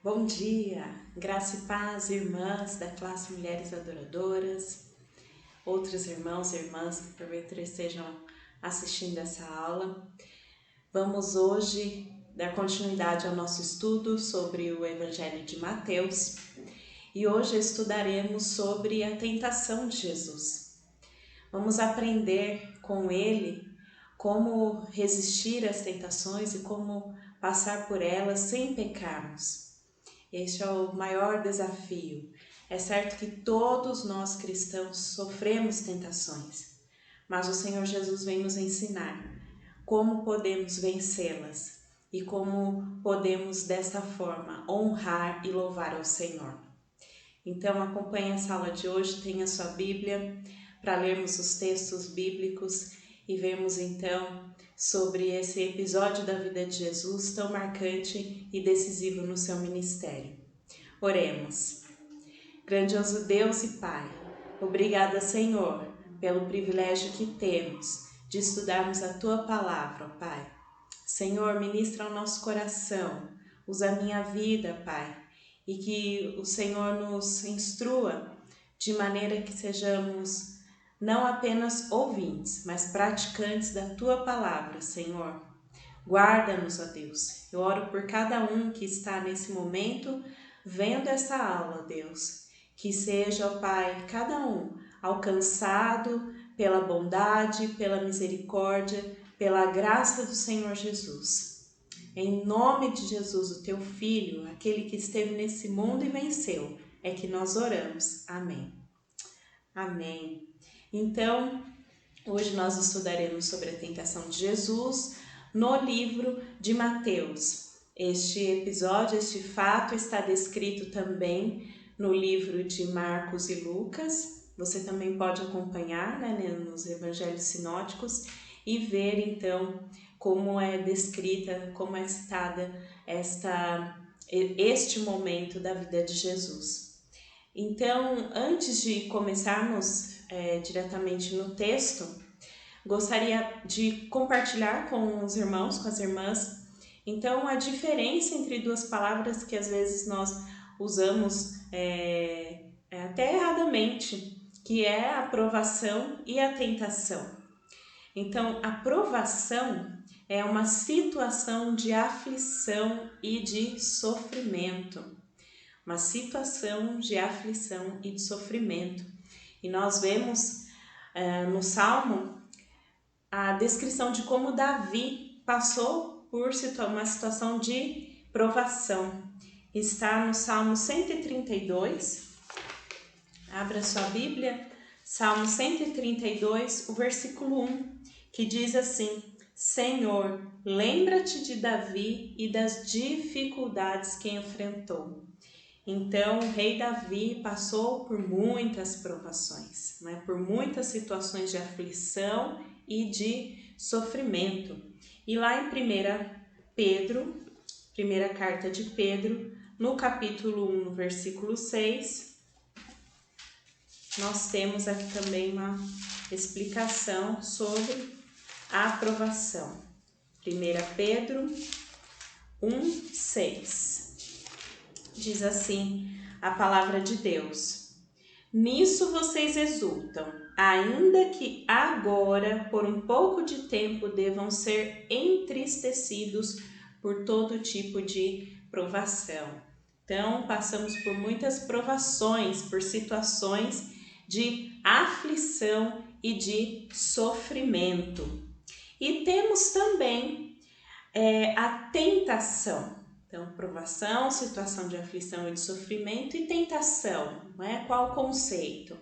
Bom dia, graça e paz, irmãs da classe Mulheres Adoradoras, outros irmãos e irmãs que porventura estejam assistindo essa aula. Vamos hoje dar continuidade ao nosso estudo sobre o Evangelho de Mateus e hoje estudaremos sobre a tentação de Jesus. Vamos aprender com ele como resistir às tentações e como passar por elas sem pecarmos. Este é o maior desafio. É certo que todos nós cristãos sofremos tentações, mas o Senhor Jesus vem nos ensinar como podemos vencê-las e como podemos dessa forma honrar e louvar ao Senhor. Então acompanhe essa aula de hoje, tenha sua Bíblia para lermos os textos bíblicos e vermos então sobre esse episódio da vida de Jesus tão marcante e decisivo no seu ministério. Oremos. Grandioso Deus e Pai, obrigada, Senhor, pelo privilégio que temos de estudarmos a Tua Palavra, Pai. Senhor, ministra ao nosso coração, usa a minha vida, Pai, e que o Senhor nos instrua de maneira que sejamos não apenas ouvintes, mas praticantes da Tua Palavra, Senhor. Guarda-nos, ó Deus. Eu oro por cada um que está nesse momento vendo essa aula, Deus. Que seja, ó Pai, cada um alcançado pela bondade, pela misericórdia, pela graça do Senhor Jesus. Em nome de Jesus, o Teu Filho, aquele que esteve nesse mundo e venceu, é que nós oramos. Amém. Amém. Então, hoje nós estudaremos sobre a tentação de Jesus no livro de Mateus. Este episódio, este fato está descrito também no livro de Marcos e Lucas. Você também pode acompanhar, nos evangelhos sinóticos e ver então como é descrita, como é citada este momento da vida de Jesus. Então, antes de começarmos diretamente no texto, gostaria de compartilhar com os irmãos, com as irmãs, então a diferença entre duas palavras que às vezes nós usamos até erradamente, que é a provação e a tentação. Então, a provação é uma situação de aflição e de sofrimento. Uma situação de aflição e de sofrimento. E nós vemos no Salmo a descrição de como Davi passou por uma situação de provação. Está no Salmo 132, abra sua Bíblia, Salmo 132, o versículo 1, que diz assim: Senhor, lembra-te de Davi e das dificuldades que enfrentou. Então, o rei Davi passou por muitas provações, por muitas situações de aflição e de sofrimento. E lá em 1 Pedro, primeira carta de Pedro, no capítulo 1, no versículo 6, nós temos aqui também uma explicação sobre a aprovação. 1 Pedro 1, 6. Diz assim a palavra de Deus: Nisso vocês exultam, ainda que agora, por um pouco de tempo, devam ser entristecidos por todo tipo de provação. Então, passamos por muitas provações, por situações de aflição e de sofrimento. E temos também a tentação. Então, provação, situação de aflição e de sofrimento e tentação, Qual o conceito?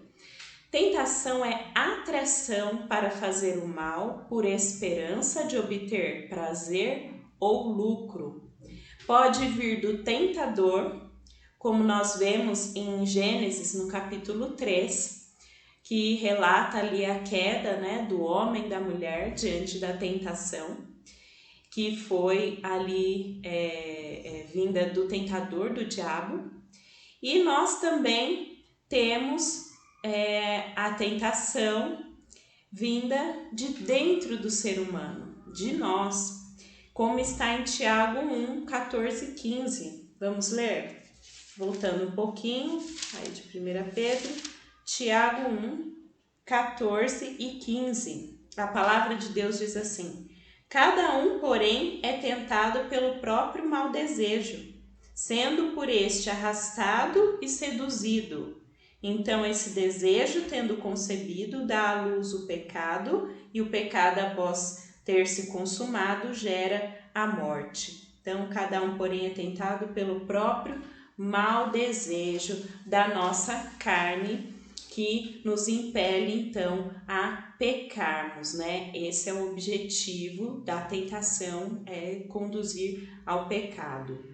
Tentação é atração para fazer o mal por esperança de obter prazer ou lucro. Pode vir do tentador, como nós vemos em Gênesis, no capítulo 3, que relata ali a queda do homem e da mulher diante da tentação, que foi ali vinda do tentador, do diabo. E nós também temos a tentação vinda de dentro do ser humano, de nós, como está em Tiago 1, 14 e 15. Vamos ler? Voltando um pouquinho, aí de 1 Pedro, Tiago 1, 14 e 15. A palavra de Deus diz assim: cada um, porém, é tentado pelo próprio mau desejo, sendo por este arrastado e seduzido. Então esse desejo, tendo concebido, dá à luz o pecado, e o pecado, após ter se consumado, gera a morte. Então cada um, porém, é tentado pelo próprio mau desejo da nossa carne, que nos impele então a pecarmos, né? Esse é o objetivo da tentação, é conduzir ao pecado.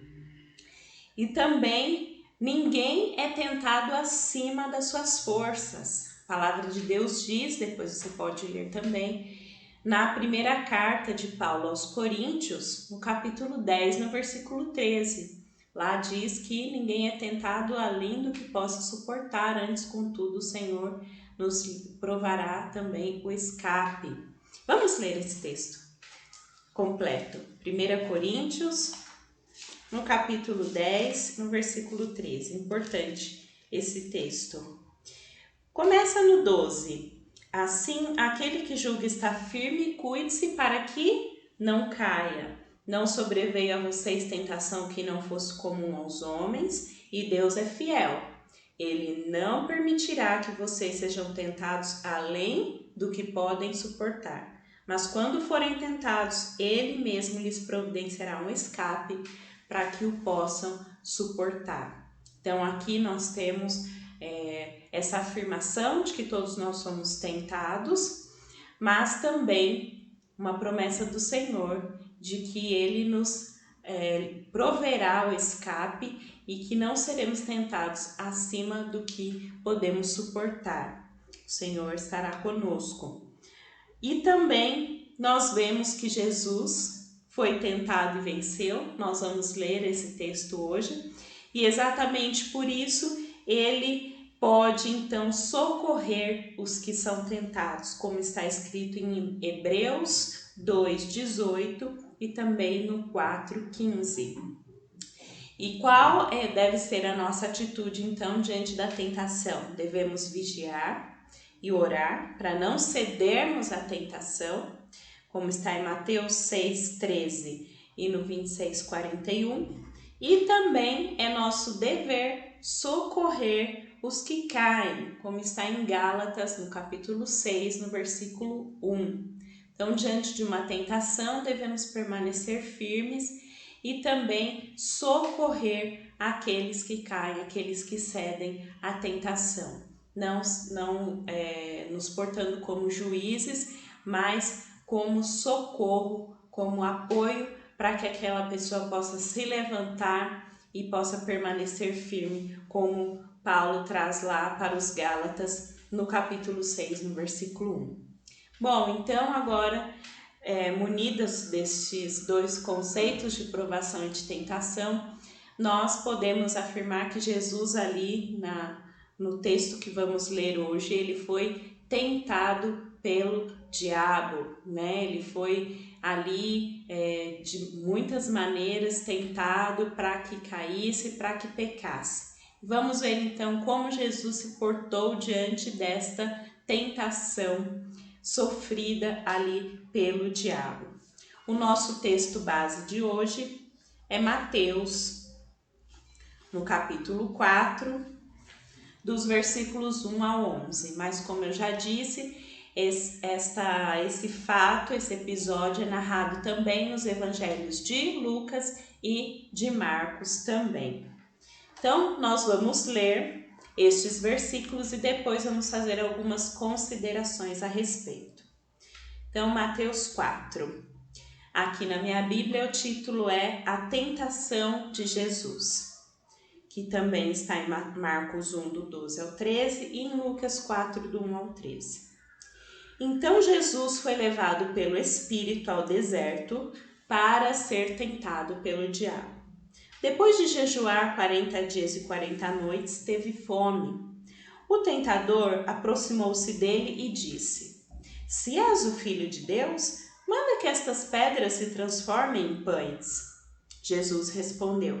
E também ninguém é tentado acima das suas forças. A palavra de Deus diz, depois você pode ler também, na primeira carta de Paulo aos Coríntios, no capítulo 10, no versículo 13. Lá diz que ninguém é tentado além do que possa suportar, antes, contudo, o Senhor nos provará também o escape. Vamos ler esse texto completo. 1 Coríntios, no capítulo 10, no versículo 13. Importante esse texto. Começa no 12. Assim, aquele que julga está firme, cuide-se para que não caia. Não sobreveio a vocês tentação que não fosse comum aos homens, e Deus é fiel. Ele não permitirá que vocês sejam tentados além do que podem suportar. Mas quando forem tentados, Ele mesmo lhes providenciará um escape para que o possam suportar. Então aqui nós temos essa afirmação de que todos nós somos tentados, mas também uma promessa do Senhor de que Ele nos proverá o escape e que não seremos tentados acima do que podemos suportar. O Senhor estará conosco. E também nós vemos que Jesus foi tentado e venceu. Nós vamos ler esse texto hoje. E exatamente por isso Ele pode então socorrer os que são tentados, como está escrito em Hebreus 2:18 e também no 4:15. E qual deve ser a nossa atitude então diante da tentação? Devemos vigiar e orar para não cedermos à tentação, como está em Mateus 6:13 e no 26:41. E também é nosso dever socorrer os que caem, como está em Gálatas, no capítulo 6, no versículo 1. Então, diante de uma tentação, devemos permanecer firmes e também socorrer aqueles que caem, aqueles que cedem à tentação. Não nos portando como juízes, mas como socorro, como apoio para que aquela pessoa possa se levantar e possa permanecer firme, como Paulo traz lá para os Gálatas no capítulo 6, no versículo 1. Bom, então agora, munidas destes dois conceitos de provação e de tentação, nós podemos afirmar que Jesus ali no texto que vamos ler hoje, ele foi tentado pelo diabo, né? Ele foi ali de muitas maneiras tentado para que caísse, para que pecasse. Vamos ver então como Jesus se portou diante desta tentação sofrida ali pelo diabo. O nosso texto base de hoje é Mateus, no capítulo 4, dos versículos 1 ao 11. Mas como eu já disse, esse fato, esse episódio é narrado também nos evangelhos de Lucas e de Marcos também. Então, nós vamos ler estes versículos e depois vamos fazer algumas considerações a respeito. Então, Mateus 4. Aqui na minha Bíblia o título é A Tentação de Jesus, que também está em Marcos 1, do 12 ao 13 e em Lucas 4, do 1 ao 13. Então Jesus foi levado pelo Espírito ao deserto para ser tentado pelo diabo. Depois de jejuar 40 dias e 40 noites, teve fome. O tentador aproximou-se dele e disse: Se és o Filho de Deus, manda que estas pedras se transformem em pães. Jesus respondeu: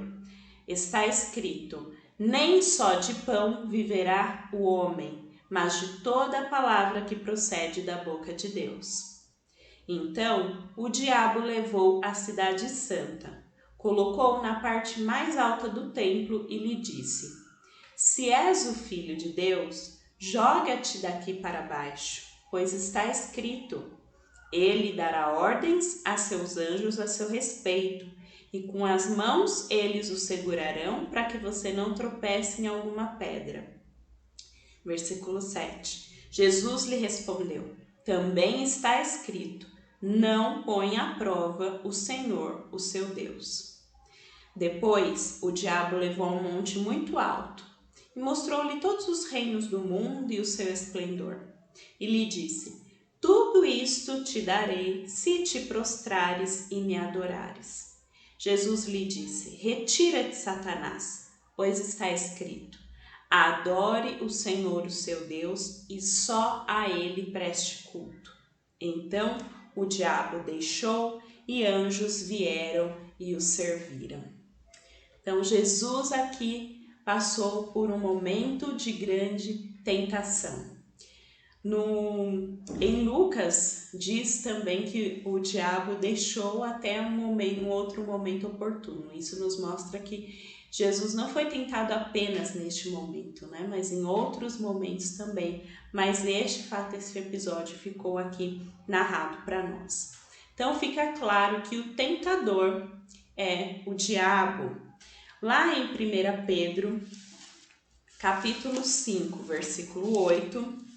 está escrito: nem só de pão viverá o homem, mas de toda a palavra que procede da boca de Deus. Então o diabo levou a cidade santa, colocou-o na parte mais alta do templo e lhe disse: se és o filho de Deus, joga-te daqui para baixo, pois está escrito: ele dará ordens a seus anjos a seu respeito, e com as mãos eles o segurarão para que você não tropece em alguma pedra. Versículo 7. Jesus lhe respondeu: também está escrito: não ponha à prova o Senhor, o seu Deus. Depois, o diabo levou a um monte muito alto e mostrou-lhe todos os reinos do mundo e o seu esplendor. E lhe disse: tudo isto te darei se te prostrares e me adorares. Jesus lhe disse: retira-te, Satanás, pois está escrito: adore o Senhor, o seu Deus, e só a ele preste culto. Então o diabo deixou e anjos vieram e o serviram. Então Jesus aqui passou por um momento de grande tentação. Em Lucas diz também que o diabo deixou até um outro momento oportuno. Isso nos mostra que Jesus não foi tentado apenas neste momento, né? Mas em outros momentos também. Mas esse episódio ficou aqui narrado para nós. Então fica claro que o tentador é o diabo. Lá em 1 Pedro, capítulo 5, versículo 8,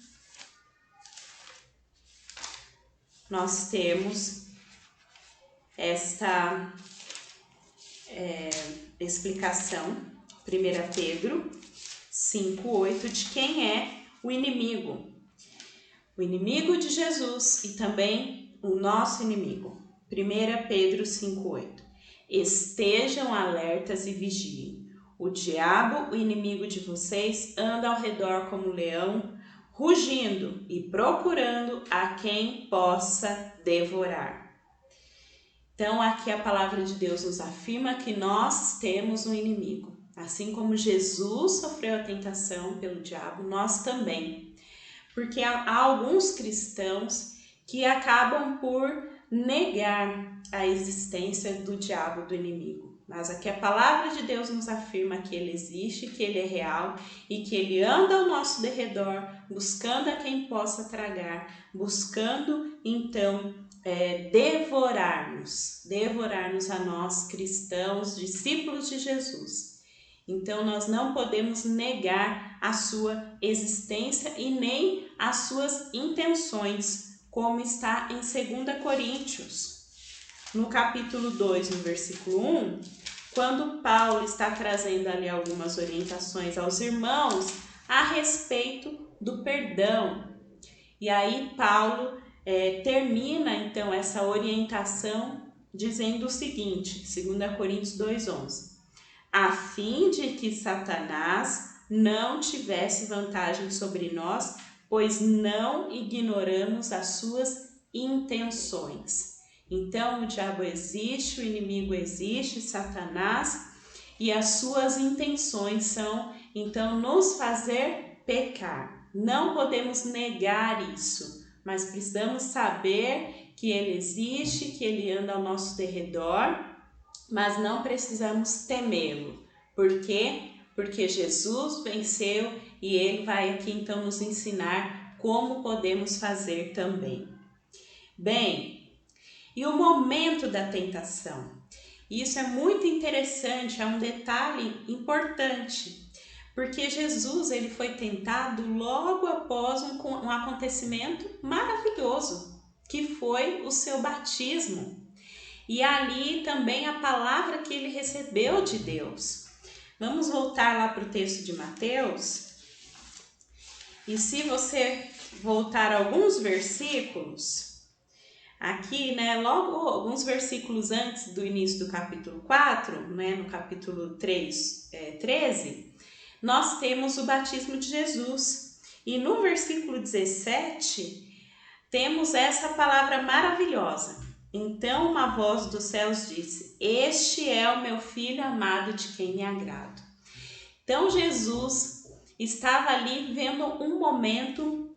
nós temos esta explicação, 1 Pedro 5:8, de quem é o inimigo. O inimigo de Jesus e também o nosso inimigo. 1 Pedro 5:8. Estejam alertas e vigiem. O diabo, o inimigo de vocês, anda ao redor como um leão, rugindo e procurando a quem possa devorar. Então aqui a palavra de Deus nos afirma que nós temos um inimigo. Assim como Jesus sofreu a tentação pelo diabo, nós também. Porque há alguns cristãos que acabam por negar a existência do diabo, do inimigo. Mas aqui a palavra de Deus nos afirma que ele existe, que ele é real e que ele anda ao nosso derredor, buscando a quem possa tragar, buscando então devorar-nos a nós cristãos, discípulos de Jesus. Então nós não podemos negar a sua existência e nem as suas intenções, como está em 2 Coríntios. No capítulo 2, no versículo 1, quando Paulo está trazendo ali algumas orientações aos irmãos a respeito do perdão. E aí Paulo termina então essa orientação dizendo o seguinte, 2 Coríntios 2:11, a fim de que Satanás não tivesse vantagem sobre nós, pois não ignoramos as suas intenções. Então o diabo existe, o inimigo existe, Satanás, e as suas intenções são então nos fazer pecar. Não podemos negar isso, mas precisamos saber que ele existe, que ele anda ao nosso derredor, mas não precisamos temê-lo. Por quê? Porque Jesus venceu e ele vai aqui então nos ensinar como podemos fazer também. Bem, e o momento da tentação? Isso é muito interessante, é um detalhe importante, porque Jesus ele foi tentado logo após um acontecimento maravilhoso, que foi o seu batismo. E ali também a palavra que ele recebeu de Deus. Vamos voltar lá para o texto de Mateus. E se você voltar alguns versículos, aqui, né, logo alguns versículos antes do início do capítulo 4, né, no capítulo 13, nós temos o batismo de Jesus. E no versículo 17, temos essa palavra maravilhosa. Então uma voz dos céus disse: Este é o meu filho amado de quem me agrado. Então Jesus estava ali vivendo um momento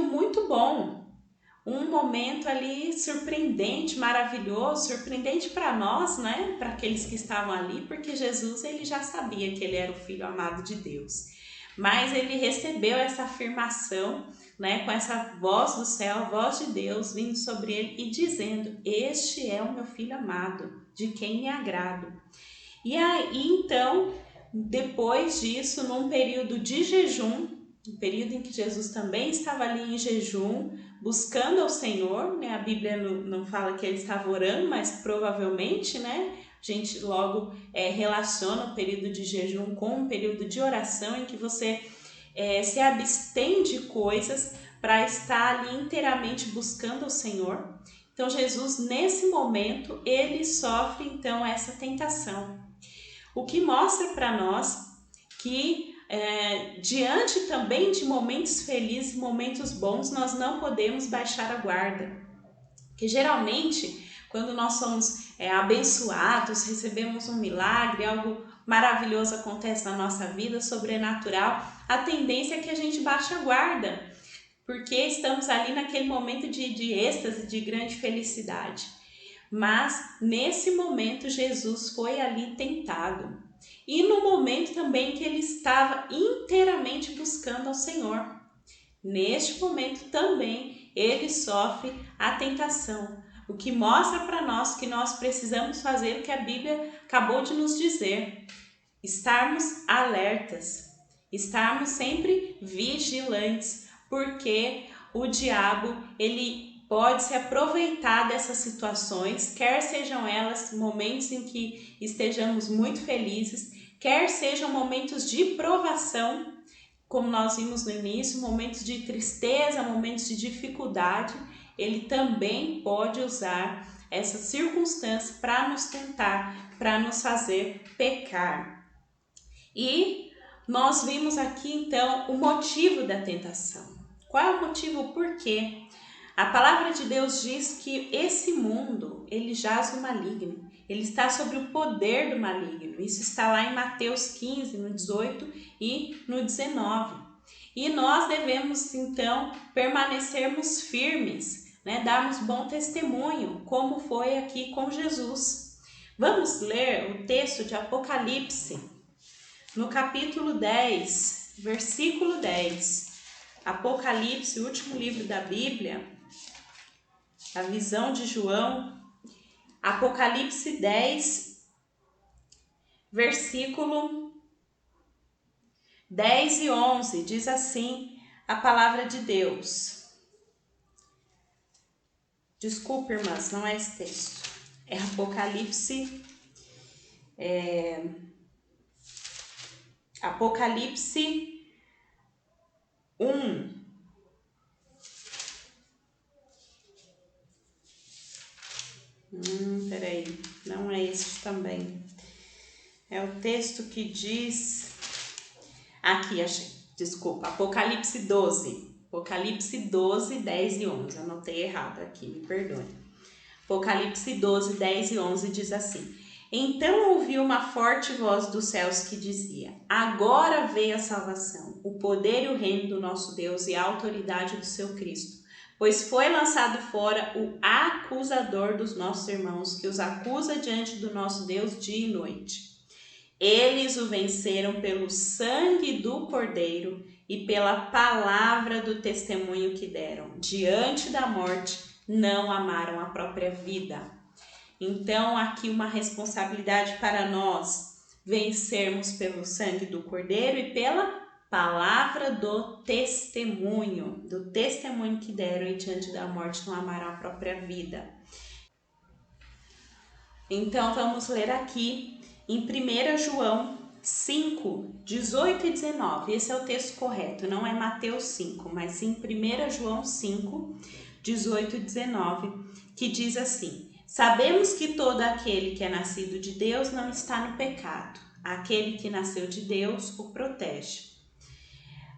muito bom, um momento ali surpreendente, maravilhoso, surpreendente para nós, né? Para aqueles que estavam ali, porque Jesus ele já sabia que ele era o filho amado de Deus. Mas ele recebeu essa afirmação, né, com essa voz do céu, a voz de Deus vindo sobre ele e dizendo: Este é o meu filho amado, de quem me agrado. E aí então, depois disso, num período de jejum, um período em que Jesus também estava ali em jejum, buscando ao Senhor, né? A Bíblia não fala que ele estava orando, mas provavelmente, né? A gente logo relaciona o período de jejum com um período de oração em que você se abstém de coisas para estar ali inteiramente buscando ao Senhor. Então Jesus, nesse momento, ele sofre então essa tentação. O que mostra para nós que diante também de momentos felizes, momentos bons, nós não podemos baixar a guarda. Que geralmente, quando nós somos abençoados, recebemos um milagre, algo maravilhoso acontece na nossa vida, sobrenatural, a tendência é que a gente baixe a guarda, porque estamos ali naquele momento de êxtase, de grande felicidade. Mas nesse momento Jesus foi ali tentado. E no momento também que ele estava inteiramente buscando ao Senhor. Neste momento também ele sofre a tentação. O que mostra para nós que nós precisamos fazer o que a Bíblia acabou de nos dizer. Estarmos alertas. Estarmos sempre vigilantes. Porque o diabo, ele pode se aproveitar dessas situações, quer sejam elas momentos em que estejamos muito felizes, quer sejam momentos de provação, como nós vimos no início, momentos de tristeza, momentos de dificuldade, ele também pode usar essa circunstância para nos tentar, para nos fazer pecar. E nós vimos aqui então o motivo da tentação. Qual é o motivo? Por quê? A palavra de Deus diz que esse mundo, ele jaz no maligno. Ele está sob o poder do maligno. Isso está lá em Mateus 15, no 18 e no 19. E nós devemos, então, permanecermos firmes, né? Darmos bom testemunho, como foi aqui com Jesus. Vamos ler o texto de Apocalipse, no capítulo 10, versículo 10. Apocalipse, o último livro da Bíblia, a visão de João, Apocalipse 10, versículo 10 e 11, diz assim a palavra de Deus. Desculpe, irmãs, não é esse texto. É Apocalipse, Apocalipse 1. Peraí, não é esse também. É o texto que diz... Aqui, achei. Desculpa, Apocalipse 12. Apocalipse 12, 10 e 11. Anotei errado aqui, me perdoe. Apocalipse 12, 10 e 11 diz assim: Então ouvi uma forte voz dos céus que dizia: Agora veio a salvação, o poder e o reino do nosso Deus e a autoridade do seu Cristo. Pois foi lançado fora o acusador dos nossos irmãos, que os acusa diante do nosso Deus dia e noite. Eles o venceram pelo sangue do Cordeiro e pela palavra do testemunho que deram. Diante da morte, não amaram a própria vida. Então, aqui uma responsabilidade para nós vencermos pelo sangue do Cordeiro e pela palavra do testemunho que deram e diante da morte não amaram a própria vida. Então, vamos ler aqui em 1 João 5, 18 e 19. Esse é o texto correto, não é Mateus 5, mas sim 1 João 5, 18 e 19, que diz assim: Sabemos que todo aquele que é nascido de Deus não está no pecado. Aquele que nasceu de Deus o protege.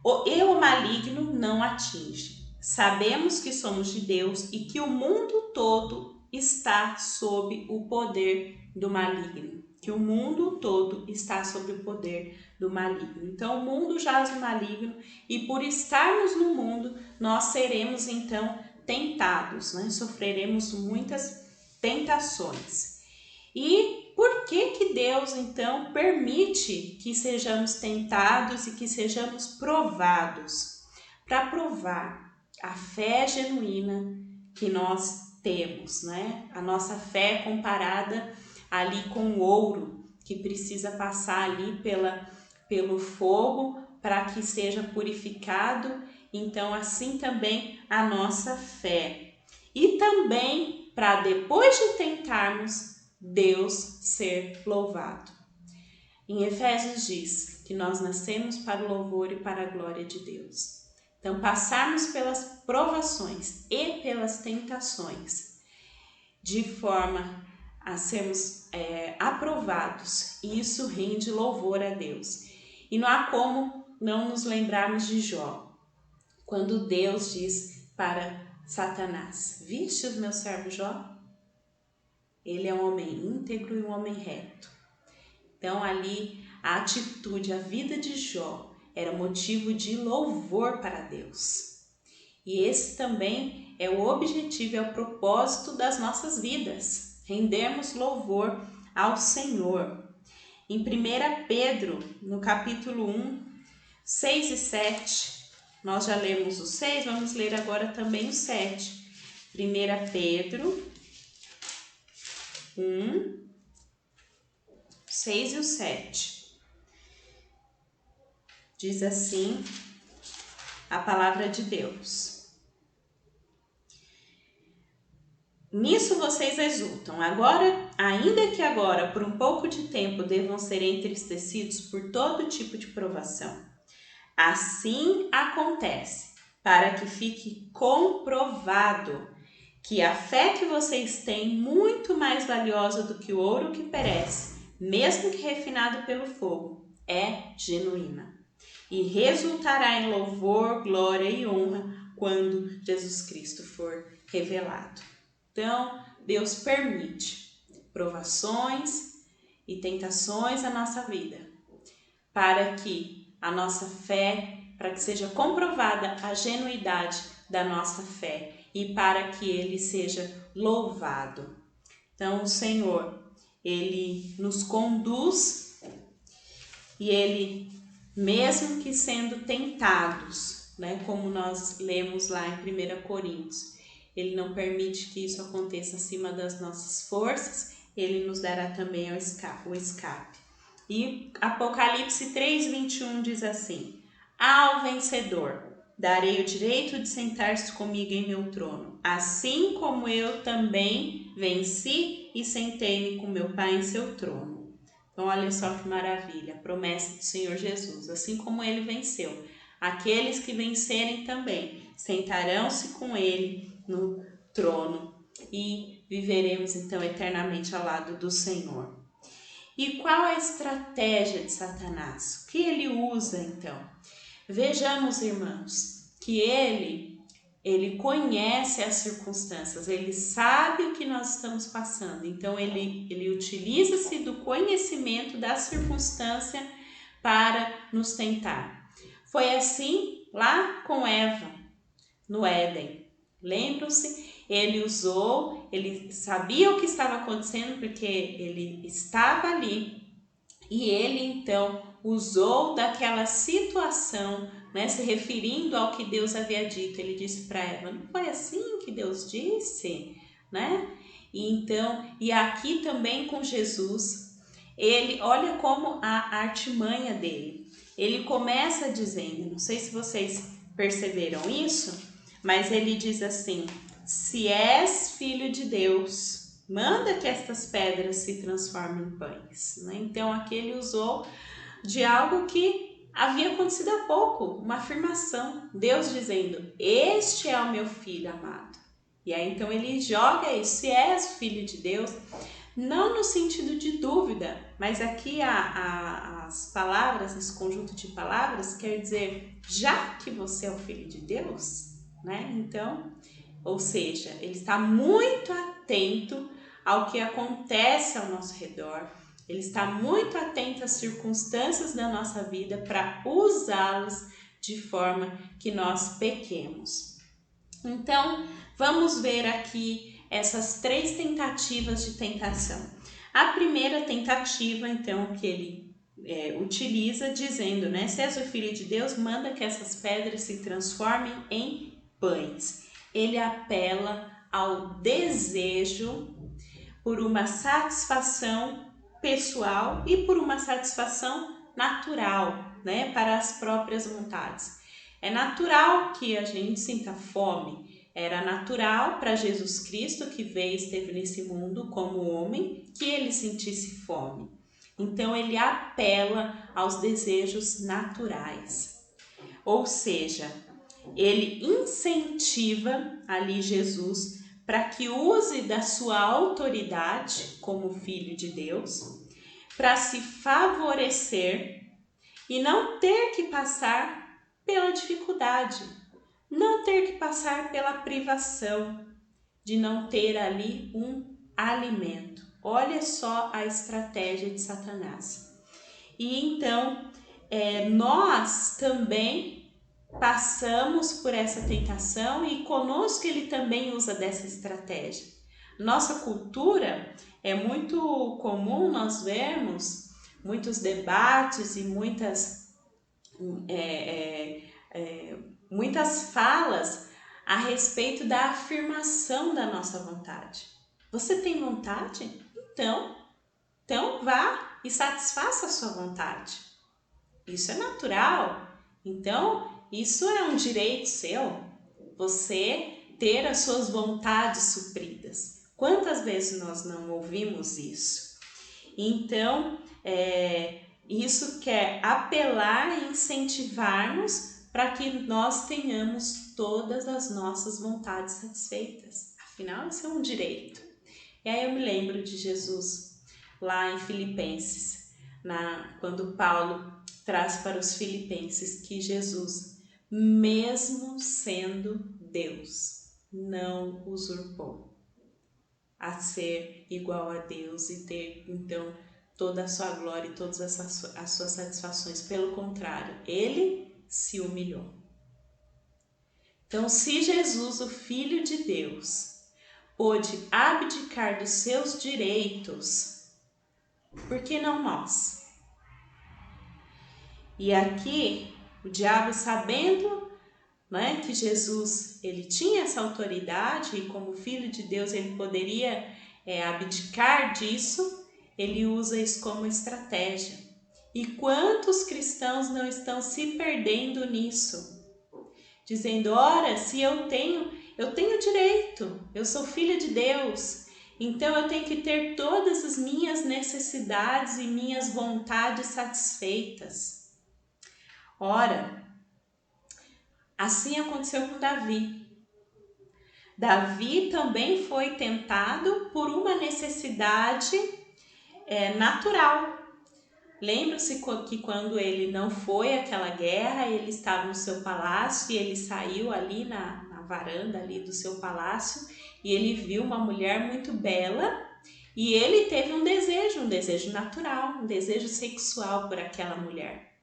O maligno não atinge. Sabemos que somos de Deus e que o mundo todo está sob o poder do maligno, que o mundo todo está sob o poder do maligno. Então, o mundo jaz no maligno e por estarmos no mundo, nós seremos então tentados, né? Sofreremos muitas tentações. E por que Deus então permite que sejamos tentados e que sejamos provados? Para provar a fé genuína que nós temos, né? A nossa fé comparada ali com o ouro que precisa passar ali pelo fogo para que seja purificado. Então, assim também a nossa fé. E também para depois de tentarmos, Deus ser louvado. Em Efésios diz que nós nascemos para o louvor e para a glória de Deus. Então, passarmos pelas provações e pelas tentações de forma a sermos aprovados, e isso rende louvor a Deus. E não há como não nos lembrarmos de Jó, quando Deus diz para Satanás: viste o meu servo Jó? Ele é um homem íntegro e um homem reto. Então ali a atitude, a vida de Jó era motivo de louvor para Deus. E esse também é o objetivo, é o propósito das nossas vidas, rendermos louvor ao Senhor. Em 1 Pedro, no capítulo 1, 6 e 7, nós já lemos o 6, vamos ler agora também o 7. 1 Pedro 1, 6 e o 7. Diz assim a palavra de Deus: nisso vocês exultam, ainda que agora, por um pouco de tempo, devam ser entristecidos por todo tipo de provação. Assim acontece, para que fique comprovado que a fé que vocês têm, muito mais valiosa do que o ouro que perece, mesmo que refinado pelo fogo, é genuína e resultará em louvor, glória e honra quando Jesus Cristo for revelado. Então, Deus permite provações e tentações na nossa vida para que a nossa fé, para que seja comprovada a genuidade da nossa fé e para que Ele seja louvado. Então, o Senhor, Ele nos conduz e Ele, mesmo que sendo tentados, né, como nós lemos lá em 1 Coríntios, Ele não permite que isso aconteça acima das nossas forças, Ele nos dará também o escape. E Apocalipse 3:21 diz assim: ao vencedor darei o direito de sentar-se comigo em meu trono, assim como eu também venci e sentei-me com meu Pai em seu trono. Então, olha só que maravilha, a promessa do Senhor Jesus. Assim como Ele venceu, aqueles que vencerem também sentarão-se com Ele no trono e viveremos então eternamente ao lado do Senhor. E qual a estratégia de Satanás? O que ele usa então? Vejamos, irmãos, que ele conhece as circunstâncias, ele sabe o que nós estamos passando, então ele utiliza-se do conhecimento da circunstância para nos tentar. Foi assim lá com Eva, no Éden. Lembram-se? Ele sabia o que estava acontecendo porque ele estava ali e ele então usou daquela situação, né, se referindo ao que Deus havia dito. Ele disse para Eva: não foi assim que Deus disse, né? E aqui também com Jesus, ele, olha como a artimanha dele. Ele começa dizendo, não sei se vocês perceberam isso, mas ele diz assim: se és filho de Deus, manda que estas pedras se transformem em pães. Então aqui ele usou de algo que havia acontecido há pouco, uma afirmação. Deus dizendo: este é o meu filho amado. E aí então ele joga isso: se és filho de Deus, não no sentido de dúvida, mas aqui as palavras, esse conjunto de palavras quer dizer, já que você é o filho de Deus, né? Então, ou seja, ele está muito atento ao que acontece ao nosso redor. Ele está muito atento às circunstâncias da nossa vida para usá-los de forma que nós pequemos. Então, vamos ver aqui essas 3 tentativas de tentação. A primeira tentativa, então, que ele utiliza, dizendo, né? Se és o Filho de Deus, manda que essas pedras se transformem em pães. Ele apela ao desejo por uma satisfação pessoal e por uma satisfação natural, né? Para as próprias vontades. É natural que a gente sinta fome. Era natural para Jesus Cristo, que veio e esteve nesse mundo como homem, que ele sentisse fome. Então, ele apela aos desejos naturais. Ou seja, ele incentiva ali Jesus para que use da sua autoridade como filho de Deus, para se favorecer e não ter que passar pela dificuldade, não ter que passar pela privação de não ter ali um alimento. Olha só a estratégia de Satanás. E então, nós também passamos por essa tentação e conosco ele também usa dessa estratégia. Nossa cultura é muito comum nós vermos muitos debates e muitas falas a respeito da afirmação da nossa vontade. Você tem vontade? Então vá e satisfaça a sua vontade. Isso é natural. Então, isso é um direito seu. Você ter as suas vontades supridas. Quantas vezes nós não ouvimos isso? Então, isso quer apelar e incentivar-nos para que nós tenhamos todas as nossas vontades satisfeitas. Afinal, isso é um direito. E aí eu me lembro de Jesus lá em Filipenses, quando Paulo traz para os filipenses que Jesus, mesmo sendo Deus, não usurpou a ser igual a Deus e ter então toda a sua glória e todas as suas satisfações. Pelo contrário, ele se humilhou. Então, se Jesus, o Filho de Deus, pôde abdicar dos seus direitos, por que não nós? E aqui, o diabo, sabendo, né, que Jesus ele tinha essa autoridade e como Filho de Deus ele poderia abdicar disso, ele usa isso como estratégia. E quantos cristãos não estão se perdendo nisso? Dizendo, ora, se eu tenho direito, eu sou filha de Deus, então eu tenho que ter todas as minhas necessidades e minhas vontades satisfeitas. Ora, assim aconteceu com Davi. Davi também foi tentado por uma necessidade natural. Lembra-se que quando ele não foi àquela guerra, ele estava no seu palácio e ele saiu ali na varanda ali do seu palácio e ele viu uma mulher muito bela e ele teve um desejo natural, um desejo sexual por aquela mulher.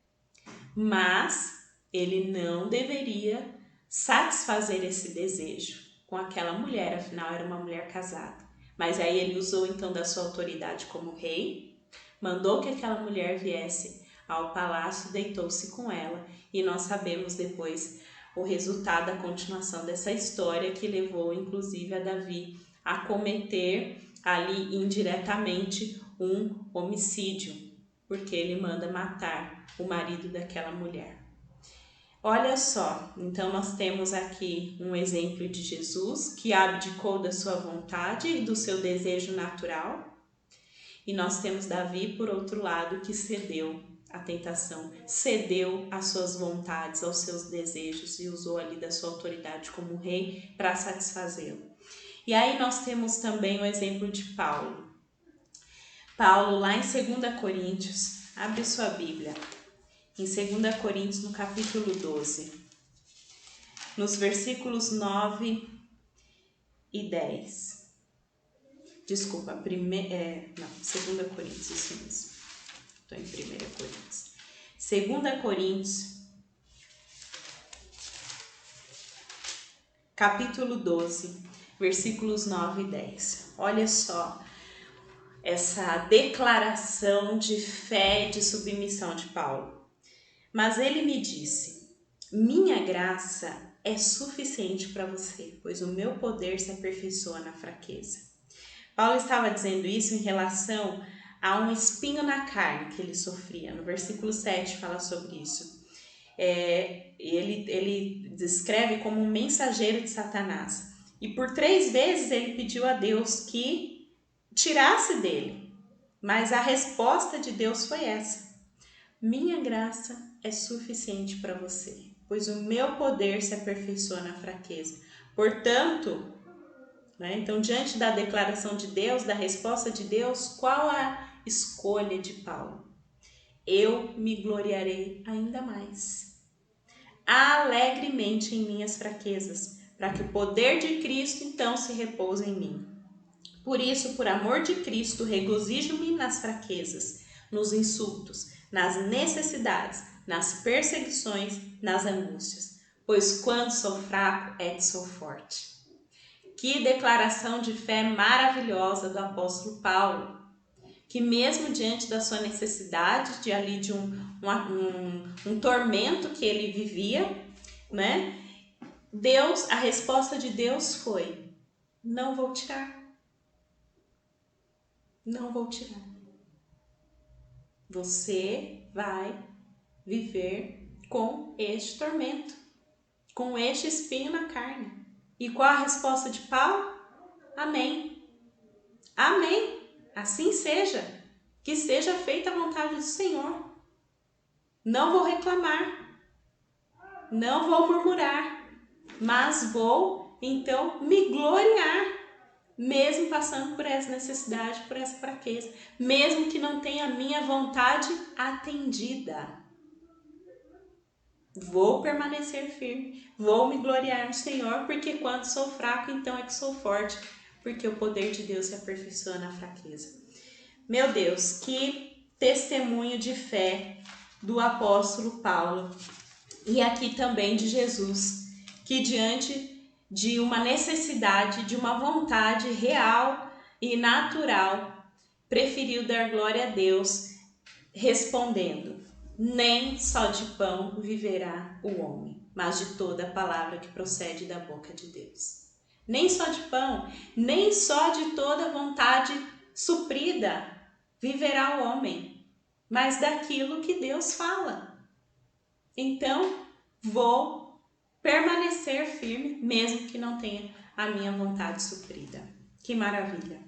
Mas ele não deveria satisfazer esse desejo com aquela mulher, afinal era uma mulher casada. Mas aí ele usou então da sua autoridade como rei, mandou que aquela mulher viesse ao palácio, deitou-se com ela e nós sabemos depois o resultado, a continuação dessa história que levou inclusive a Davi a cometer ali indiretamente um homicídio, porque ele manda matar o marido daquela mulher. Olha só, então nós temos aqui um exemplo de Jesus que abdicou da sua vontade e do seu desejo natural. E nós temos Davi, por outro lado, que cedeu à tentação, cedeu às suas vontades, aos seus desejos e usou ali da sua autoridade como rei para satisfazê-lo. E aí nós temos também o exemplo de Paulo. Paulo, lá em 2 Coríntios, abre sua Bíblia, em 2 Coríntios, no capítulo 12, nos versículos 9 e 10. Desculpa, 2 Coríntios, isso mesmo. Estou em 1 Coríntios. 2 Coríntios, capítulo 12, versículos 9 e 10. Olha só essa declaração de fé e de submissão de Paulo. Mas ele me disse: minha graça é suficiente para você, pois o meu poder se aperfeiçoa na fraqueza. Paulo estava dizendo isso em relação a um espinho na carne que ele sofria. No versículo 7 fala sobre isso. Ele descreve como um mensageiro de Satanás. E por 3 vezes ele pediu a Deus que tirasse dele. Mas a resposta de Deus foi essa: minha graça é suficiente para você, pois o meu poder se aperfeiçoa na fraqueza. Portanto, então, diante da declaração de Deus, da resposta de Deus, qual a escolha de Paulo? Eu me gloriarei ainda mais, alegremente em minhas fraquezas, para que o poder de Cristo então se repouse em mim. Por isso, por amor de Cristo, regozijo-me nas fraquezas, nos insultos, nas necessidades, nas perseguições, nas angústias, pois quando sou fraco é que sou forte. Que declaração de fé maravilhosa do apóstolo Paulo, que mesmo diante da sua necessidade, de um tormento que ele vivia, a resposta de Deus foi: não vou tirar. Não vou tirar. Você vai viver com este tormento, com este espinho na carne. E qual a resposta de Paulo? Amém. Amém. Assim seja. Que seja feita a vontade do Senhor. Não vou reclamar. Não vou murmurar. Mas vou, então, me gloriar. Mesmo passando por essa necessidade, por essa fraqueza. Mesmo que não tenha a minha vontade atendida. Vou permanecer firme, vou me gloriar no Senhor, porque quando sou fraco, então é que sou forte, porque o poder de Deus se aperfeiçoa na fraqueza. Meu Deus, que testemunho de fé do apóstolo Paulo, e aqui também de Jesus, que diante de uma necessidade, de uma vontade real e natural, preferiu dar glória a Deus, respondendo: nem só de pão viverá o homem, mas de toda a palavra que procede da boca de Deus. Nem só de pão, nem só de toda vontade suprida viverá o homem, mas daquilo que Deus fala. Então, vou permanecer firme, mesmo que não tenha a minha vontade suprida. Que maravilha!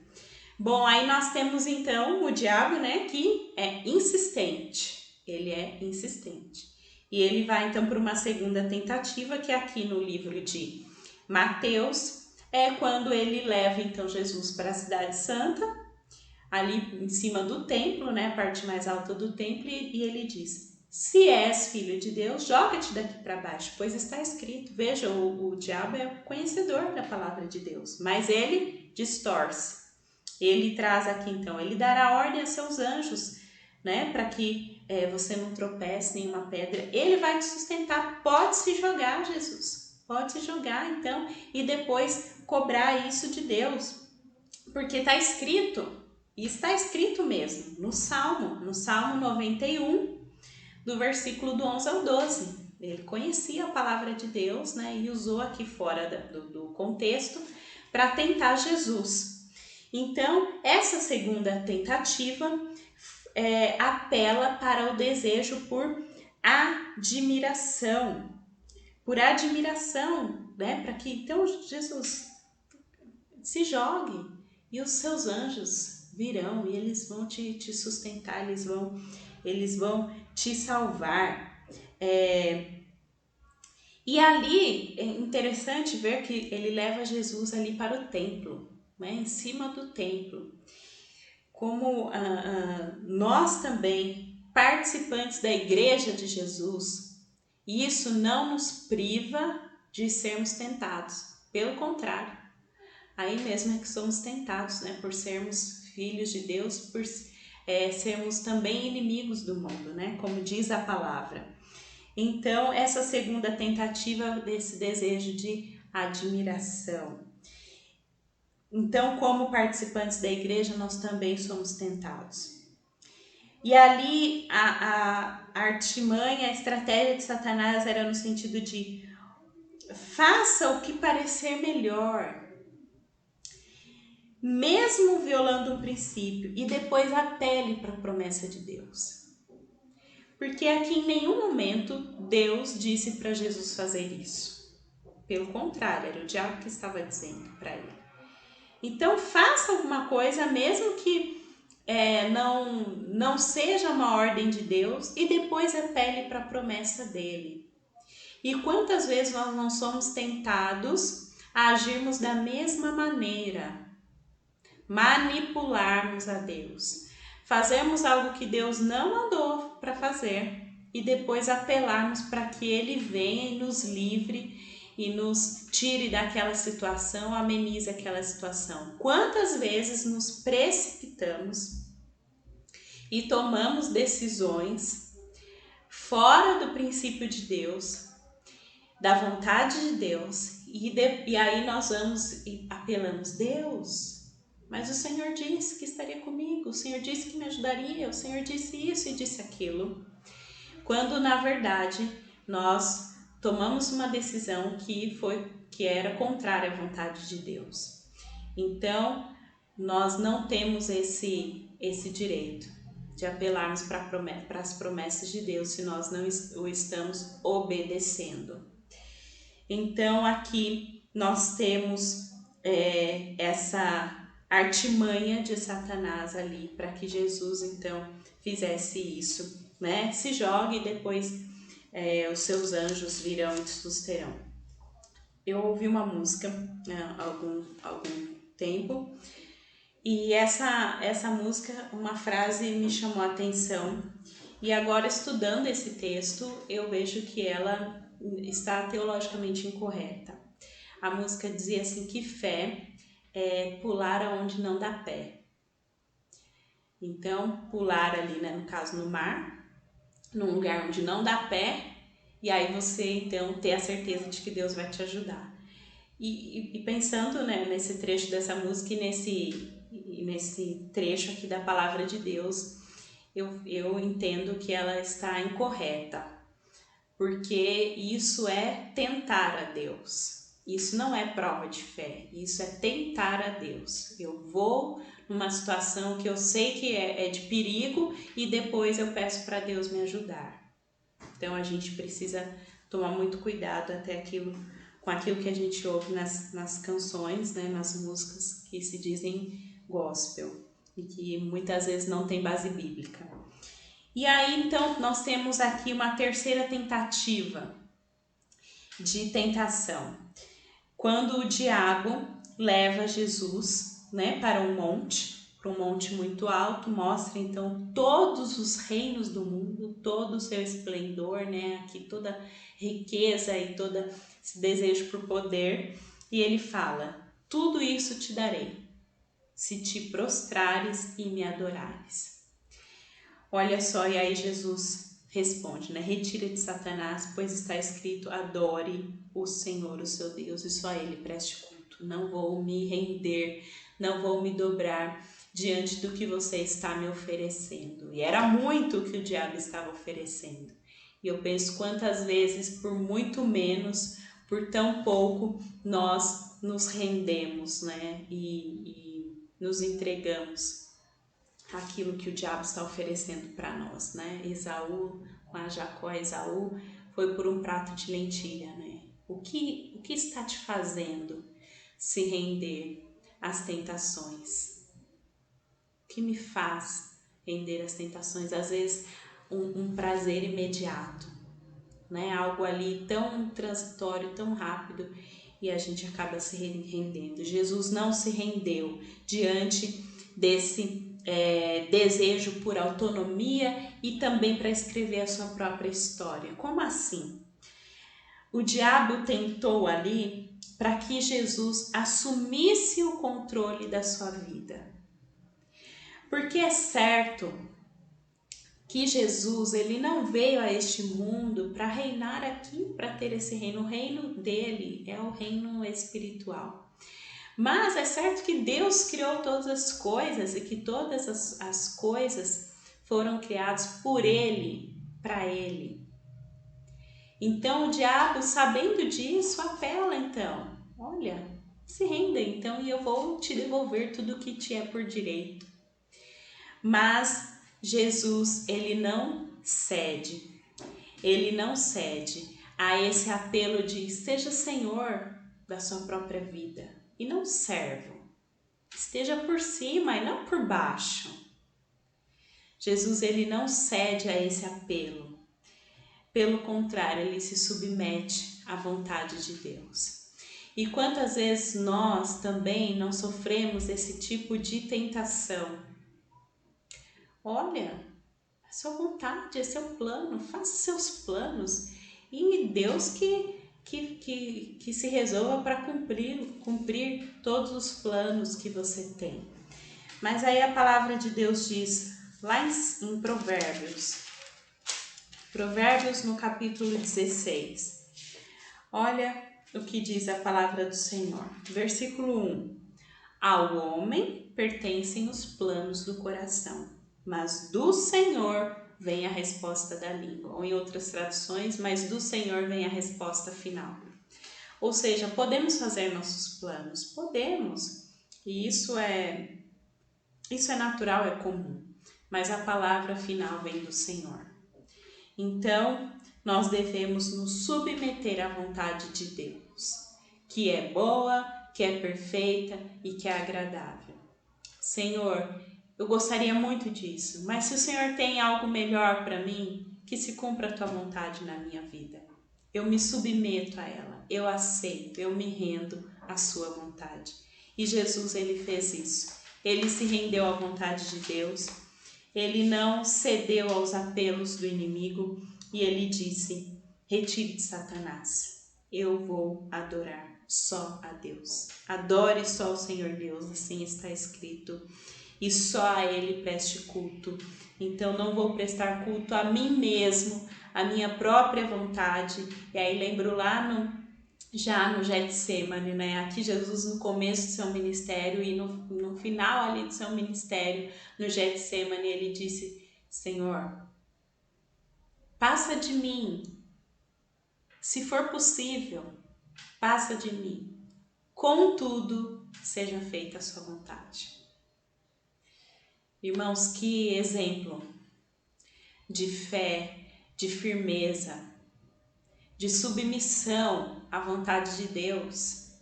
Bom, aí nós temos então o diabo, que é insistente. Ele é insistente. E ele vai então para uma segunda tentativa, que é aqui no livro de Mateus, é quando ele leva então Jesus para a cidade santa, ali em cima do templo, a parte mais alta do templo, e ele diz: se és filho de Deus, joga-te daqui para baixo, pois está escrito. Veja, o diabo é conhecedor da palavra de Deus, mas ele distorce. Ele traz aqui então, ele dará ordem a seus anjos, para que você não tropece nenhuma pedra. Ele vai te sustentar. Pode se jogar, Jesus. Pode se jogar então e depois cobrar isso de Deus. Porque está escrito, e está escrito mesmo, no Salmo 91, do versículo do 11 ao 12. Ele conhecia a palavra de Deus, e usou aqui fora do contexto para tentar Jesus. Então, essa segunda tentativa apela para o desejo por admiração. Por admiração, para que então Jesus se jogue e os seus anjos virão e eles vão te sustentar, eles vão te salvar. E ali é interessante ver que ele leva Jesus ali para o templo, em cima do templo. Como nós também, participantes da Igreja de Jesus, isso não nos priva de sermos tentados. Pelo contrário, aí mesmo é que somos tentados, né? Por sermos filhos de Deus, por sermos também inimigos do mundo, né? Como diz a palavra. Então, essa segunda tentativa desse desejo de admiração. Então, como participantes da igreja, nós também somos tentados. E ali, a artimanha, a estratégia de Satanás era no sentido de faça o que parecer melhor, mesmo violando um princípio, e depois apele para a promessa de Deus. Porque aqui em nenhum momento Deus disse para Jesus fazer isso. Pelo contrário, era o diabo que estava dizendo para ele. Então faça alguma coisa, mesmo que não seja uma ordem de Deus, e depois apele para a promessa dele. E quantas vezes nós não somos tentados a agirmos da mesma maneira, manipularmos a Deus, fazermos algo que Deus não mandou para fazer e depois apelarmos para que Ele venha e nos livre e nos tire daquela situação, amenize aquela situação. Quantas vezes nos precipitamos e tomamos decisões fora do princípio de Deus, da vontade de Deus, e aí nós vamos e apelamos: Deus, mas o Senhor disse que estaria comigo, o Senhor disse que me ajudaria, o Senhor disse isso e disse aquilo. Quando na verdade nós tomamos uma decisão que era contrária à vontade de Deus. Então, nós não temos esse direito de apelarmos para as promessas de Deus se nós não o estamos obedecendo. Então, aqui nós temos essa artimanha de Satanás ali para que Jesus, então, fizesse isso, né? Se jogue e depois os seus anjos virão e te susterão. Eu ouvi uma música há algum tempo, e essa música, uma frase me chamou a atenção, e agora estudando esse texto eu vejo que ela está teologicamente incorreta. A música dizia assim que fé é pular aonde não dá pé. Então, pular ali, né, no caso no mar, num lugar onde não dá pé, e aí você então ter a certeza de que Deus vai te ajudar. E pensando, né, nesse trecho dessa música e nesse trecho aqui da palavra de Deus, eu entendo que ela está incorreta, porque isso é tentar a Deus. Isso não é prova de fé, isso é tentar a Deus. Eu vou numa situação que eu sei que é de perigo e depois eu peço para Deus me ajudar. Então a gente precisa tomar muito cuidado com aquilo que a gente ouve nas canções, né, nas músicas que se dizem gospel e que muitas vezes não tem base bíblica. E aí então nós temos aqui uma terceira tentativa de tentação. Quando o diabo leva Jesus, né, para um monte muito alto, mostra então todos os reinos do mundo, todo o seu esplendor, né, aqui toda riqueza e todo esse desejo por poder, e ele fala: tudo isso te darei, se te prostrares e me adorares. Olha só, e aí Jesus responde, né? Retira de Satanás, pois está escrito: adore o Senhor, o seu Deus, e só a Ele preste culto. Não vou me render, não vou me dobrar diante do que você está me oferecendo. E era muito o que o diabo estava oferecendo. E eu penso quantas vezes, por muito menos, por tão pouco, nós nos rendemos, né? E nos entregamos aquilo que o diabo está oferecendo para nós, né? Esaú, com a Jacó, Esaú foi por um prato de lentilha, né? O que está te fazendo se render às tentações? O que me faz render às tentações? Às vezes um prazer imediato, né? Algo ali tão transitório, tão rápido, e a gente acaba se rendendo. Jesus não se rendeu diante desse desejo por autonomia e também para escrever a sua própria história. Como assim? O diabo tentou ali para que Jesus assumisse o controle da sua vida. Porque é certo que Jesus, ele não veio a este mundo para reinar aqui, para ter esse reino. O reino dele é o reino espiritual. Mas é certo que Deus criou todas as coisas e que todas as coisas foram criadas por ele, para ele. Então o diabo, sabendo disso, apela então. Olha, se renda então e eu vou te devolver tudo que te é por direito. Mas Jesus, ele não cede. Ele não cede a esse apelo de seja senhor da sua própria vida e não servo. Esteja por cima e não por baixo. Jesus, ele não cede a esse apelo. Pelo contrário, ele se submete à vontade de Deus. E quantas vezes nós também não sofremos esse tipo de tentação? Olha, a sua vontade, é seu plano, faça seus planos e Deus que se resolva para cumprir todos os planos que você tem. Mas aí a palavra de Deus diz, lá em Provérbios no capítulo 16, olha o que diz a palavra do Senhor. Versículo 1. Ao homem pertencem os planos do coração, mas do Senhor vem a resposta da língua. Ou em outras traduções, mas do Senhor vem a resposta final. Ou seja, podemos fazer nossos planos? Podemos. E isso é natural, é comum. Mas a palavra final vem do Senhor. Então, nós devemos nos submeter à vontade de Deus, que é boa, que é perfeita e que é agradável. Senhor, eu gostaria muito disso, mas se o Senhor tem algo melhor para mim, que se cumpra a tua vontade na minha vida. Eu me submeto a ela, eu aceito, eu me rendo à sua vontade. E Jesus, ele fez isso. Ele se rendeu à vontade de Deus. Ele não cedeu aos apelos do inimigo e ele disse, retire de Satanás, eu vou adorar só a Deus. Adore só o Senhor Deus, assim está escrito, e só a Ele preste culto. Então não vou prestar culto a mim mesmo, a minha própria vontade. E aí lembro lá já no Getsemane, né? Aqui Jesus no começo do seu ministério e no final ali do seu ministério, no Getsemane, ele disse, Senhor, passa de mim, se for possível, passa de mim, contudo, seja feita a sua vontade. Irmãos, que exemplo de fé, de firmeza, de submissão à vontade de Deus.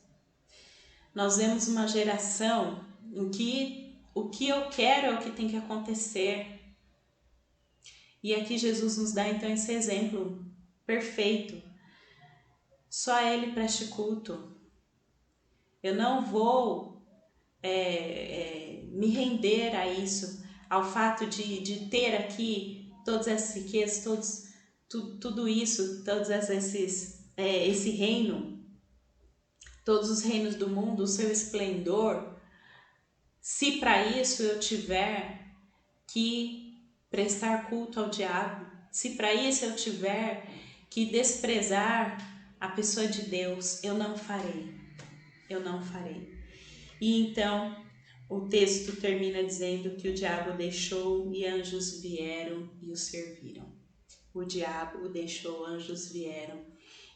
Nós vemos uma geração em que o que eu quero é o que tem que acontecer. E aqui Jesus nos dá então esse exemplo perfeito. Só a Ele preste culto. Eu não vou me render a isso, ao fato de ter aqui todas essas riquezas, tudo isso, todos esse reino, todos os reinos do mundo, o seu esplendor. Se para isso eu tiver que prestar culto ao diabo, se para isso eu tiver que desprezar a pessoa de Deus, eu não farei. E então o texto termina dizendo que o diabo deixou e anjos vieram e o serviram. O diabo o deixou, anjos vieram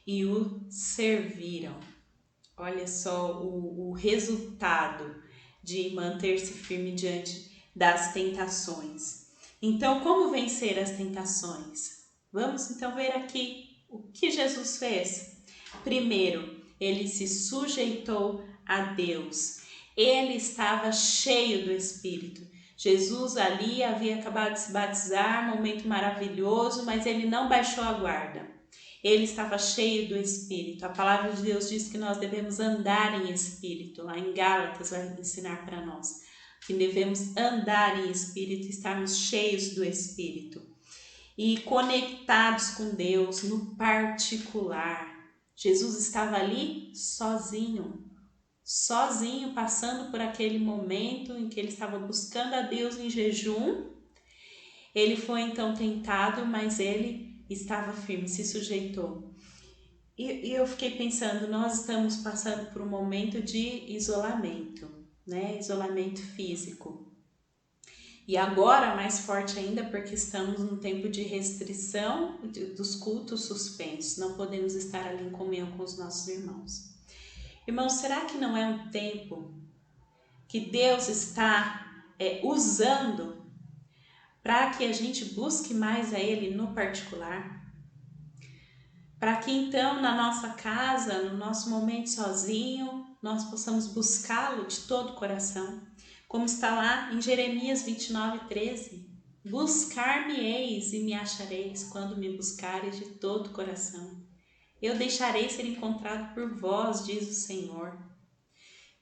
e o serviram. Olha só o resultado de manter-se firme diante das tentações. Então, como vencer as tentações? Vamos então ver aqui o que Jesus fez. Primeiro, ele se sujeitou a Deus. Ele estava cheio do Espírito. Jesus ali havia acabado de se batizar, momento maravilhoso, mas ele não baixou a guarda. Ele estava cheio do Espírito. A palavra de Deus diz que nós devemos andar em Espírito. Lá em Gálatas vai ensinar para nós que devemos andar em Espírito, estarmos cheios do Espírito. E conectados com Deus no particular. Jesus estava ali sozinho, passando por aquele momento em que ele estava buscando a Deus em jejum. Ele foi então tentado, mas ele estava firme, se sujeitou. E eu fiquei pensando, nós estamos passando por um momento de isolamento, né? Isolamento físico. E agora mais forte ainda porque estamos num tempo de restrição dos cultos suspensos. Não podemos estar ali em comunhão com os nossos irmãos. Irmãos, será que não é um tempo que Deus está usando para que a gente busque mais a Ele no particular? Para que então na nossa casa, no nosso momento sozinho, nós possamos buscá-lo de todo o coração. Como está lá em Jeremias 29:13. Buscar-me-eis e me achareis quando me buscareis de todo o coração. Eu deixarei ser encontrado por vós, diz o Senhor.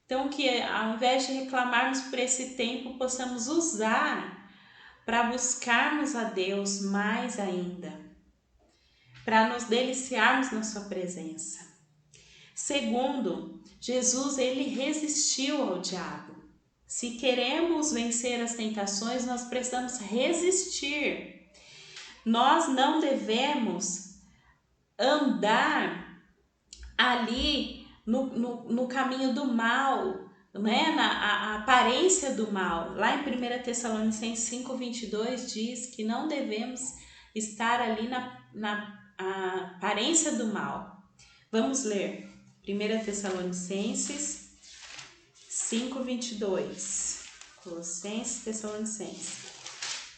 Então que ao invés de reclamarmos por esse tempo, possamos usar para buscarmos a Deus mais ainda, para nos deliciarmos na sua presença. Segundo, Jesus ele resistiu ao diabo. Se queremos vencer as tentações, nós precisamos resistir. Nós não devemos andar ali no caminho do mal, né? A aparência do mal. Lá em 1 Tessalonicenses 5:22 diz que não devemos estar ali na aparência do mal. Vamos ler 1 Tessalonicenses 5:22. Colossenses, Tessalonicenses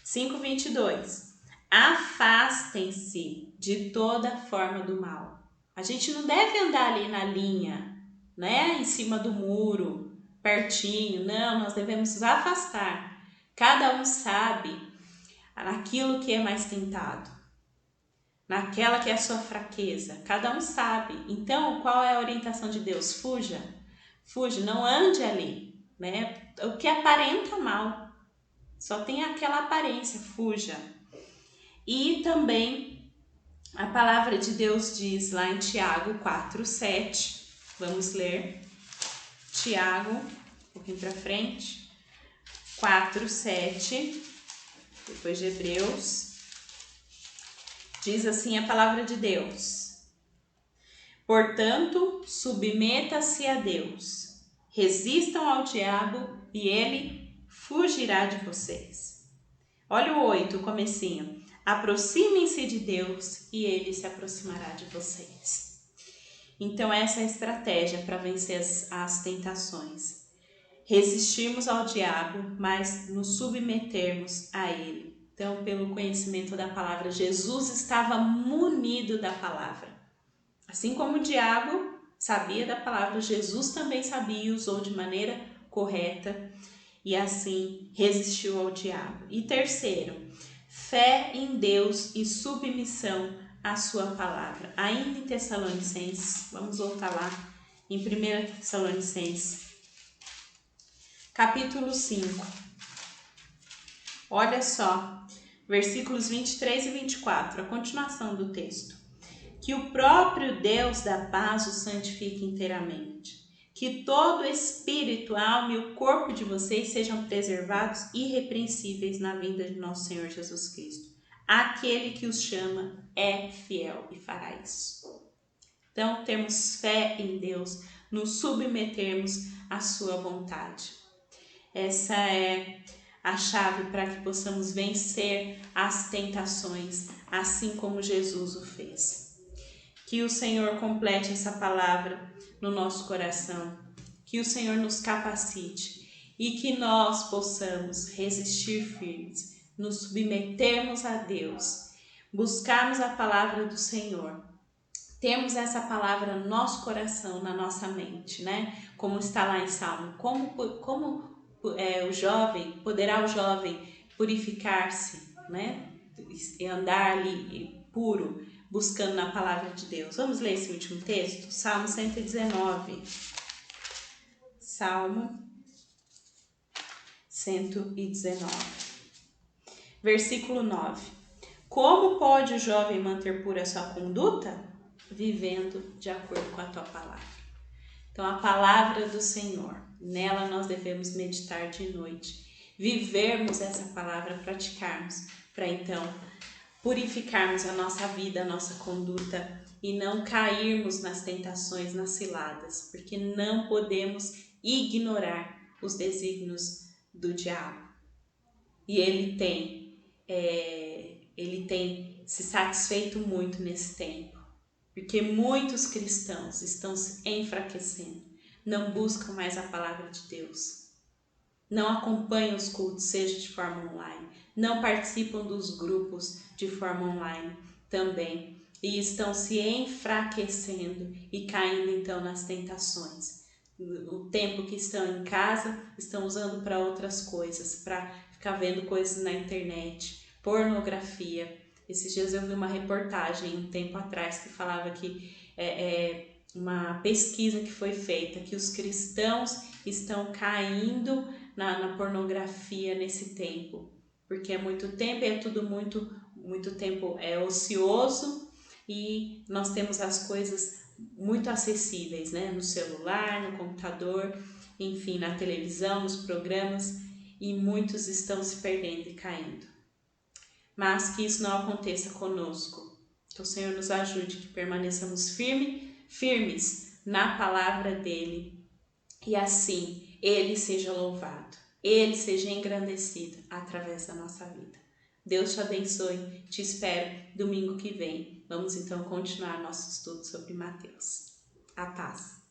5:22. Afastem-se de toda forma do mal. A gente não deve andar ali na linha, né? Em cima do muro, pertinho. Não, nós devemos nos afastar. Cada um sabe naquilo que é mais tentado, naquela que é a sua fraqueza. Cada um sabe. Então, qual é a orientação de Deus? Fuja, não ande ali, né? O que aparenta mal, só tem aquela aparência, fuja. E também a palavra de Deus diz lá em Tiago 4:7, vamos ler Tiago, um pouquinho para frente, 4:7, depois de Hebreus, diz assim a palavra de Deus: portanto, submeta-se a Deus, resistam ao diabo e ele fugirá de vocês. Olha o 8, o comecinho. Aproximem-se de Deus e ele se aproximará de vocês. Então essa é a estratégia para vencer as tentações. Resistirmos ao diabo, mas nos submetermos a ele. Então, pelo conhecimento da palavra, Jesus estava munido da palavra. Assim como o diabo sabia da palavra, Jesus também sabia e usou de maneira correta e assim resistiu ao diabo. E terceiro, fé em Deus e submissão à sua palavra. Ainda em Tessalonicenses, vamos voltar lá em 1 Tessalonicenses, capítulo 5. Olha só, versículos 23 e 24, a continuação do texto. Que o próprio Deus da paz o santifique inteiramente. Que todo espírito, alma e o corpo de vocês sejam preservados irrepreensíveis na vinda de nosso Senhor Jesus Cristo. Aquele que os chama é fiel e fará isso. Então, temos fé em Deus, nos submetermos à sua vontade. Essa é a chave para que possamos vencer as tentações, assim como Jesus o fez. Que o Senhor complete essa palavra no nosso coração, que o Senhor nos capacite e que nós possamos resistir firmes, nos submetermos a Deus, buscarmos a palavra do Senhor, temos essa palavra no nosso coração, na nossa mente, né? Como está lá em Salmo, o jovem, poderá o jovem purificar-se, né? E andar ali puro, buscando na palavra de Deus. Vamos ler esse último texto? Salmo 119. Salmo 119. Versículo 9. Como pode o jovem manter pura a sua conduta? vivendo de acordo com a tua palavra. Então, a palavra do Senhor, nela nós devemos meditar de noite, vivermos essa palavra, praticarmos, para então purificarmos a nossa vida, a nossa conduta e não cairmos nas tentações, nas ciladas, porque não podemos ignorar os desígnios do diabo. E ele tem se satisfeito muito nesse tempo, porque muitos cristãos estão se enfraquecendo, não buscam mais a palavra de Deus, não acompanham os cultos, seja de forma online, não participam dos grupos de forma online também, e estão se enfraquecendo e caindo então nas tentações. O tempo que estão em casa, estão usando para outras coisas, para ficar vendo coisas na internet, pornografia. Esses dias eu vi uma reportagem um tempo atrás que falava que uma pesquisa que foi feita, que os cristãos estão caindo na pornografia nesse tempo, porque é muito tempo e é tudo muito tempo ocioso, e nós temos as coisas muito acessíveis, né? No celular, no computador, enfim, na televisão, nos programas, e muitos estão se perdendo e caindo. Mas que isso não aconteça conosco. Que o Senhor nos ajude, que permaneçamos firmes na palavra dele, e assim ele seja louvado, ele seja engrandecido através da nossa vida. Deus te abençoe, te espero domingo que vem. Vamos então continuar nosso estudo sobre Mateus. A paz.